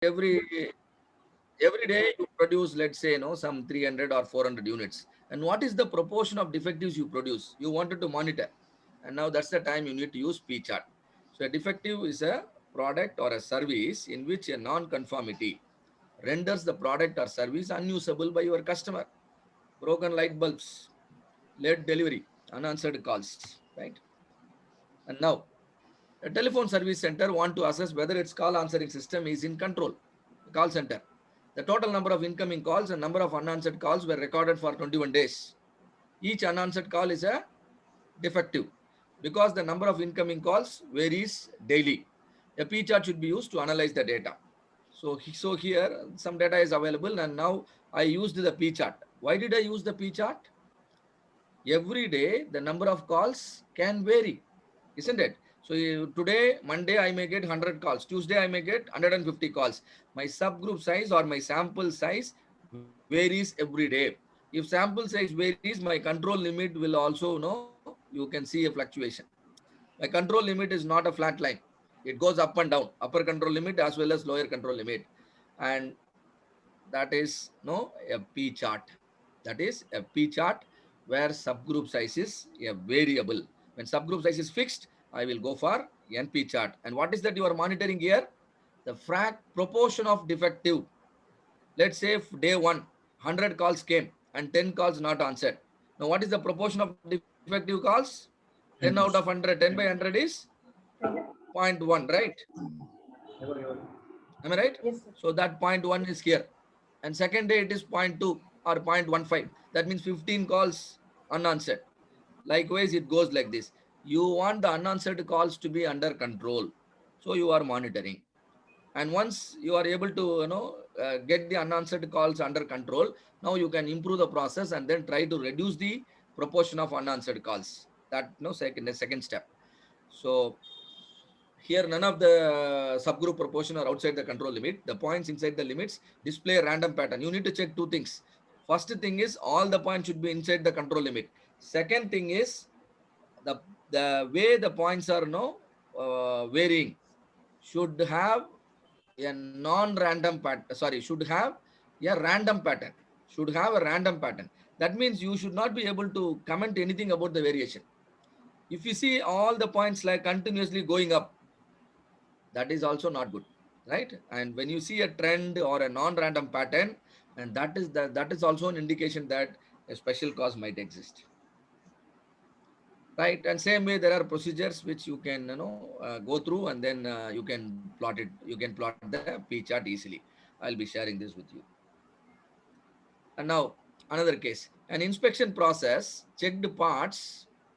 every every day you produce, let's say, some 300 or 400 units. And what is the proportion of defectives you produce? You wanted to monitor. And now that's the time you need to use P chart. So a defective is a product or a service in which a non-conformity renders the product or service unusable by your customer. Broken light bulbs, late delivery, unanswered calls, right? And now a telephone service center want to assess whether its call answering system is in control. The call center. The total number of incoming calls and number of unanswered calls were recorded for 21 days. Each unanswered call is a defective because the number of incoming calls varies daily. A P chart should be used to analyze the data. So here some data is available and now I used the P chart. Why did I use the P chart? Every day the number of calls can vary, isn't it? So today, Monday, I may get 100 calls. Tuesday, I may get 150 calls. My subgroup size or my sample size varies every day. If sample size varies, my control limit will also, you can see a fluctuation. My control limit is not a flat line. It goes up and down, upper control limit as well as lower control limit. And that is a P chart. That is a P chart where subgroup size is a variable. When subgroup size is fixed, I will go for NP chart. And what is that you are monitoring here? The proportion of defective. Let's say if day one, 100 calls came and 10 calls not answered. Now, what is the proportion of defective calls? 10 out of 100. 10 by 100 is 0.1, right? Am I right? Yes, sir. So that 0.1 is here. And second day it is 0.2 or 0.15. That means 15 calls unanswered. Likewise, it goes like this. You want the unanswered calls to be under control. So you are monitoring. And once you are able to, get the unanswered calls under control, now you can improve the process and then try to reduce the proportion of unanswered calls. That second step. So here, none of the subgroup proportion are outside the control limit. The points inside the limits display a random pattern. You need to check two things. First thing is all the points should be inside the control limit. Second thing is the way the points are varying should have a non-random pattern. Sorry, should have a random pattern. Should have a random pattern. That means you should not be able to comment anything about the variation. If you see all the points like continuously going up, that is also not good, right? And when you see a trend or a non-random pattern, and that is also an indication that a special cause might exist, right? And same way there are procedures which you can go through and then you can plot it. You can plot the P chart easily. I'll be sharing this with you. And now another case, an inspection process checked parts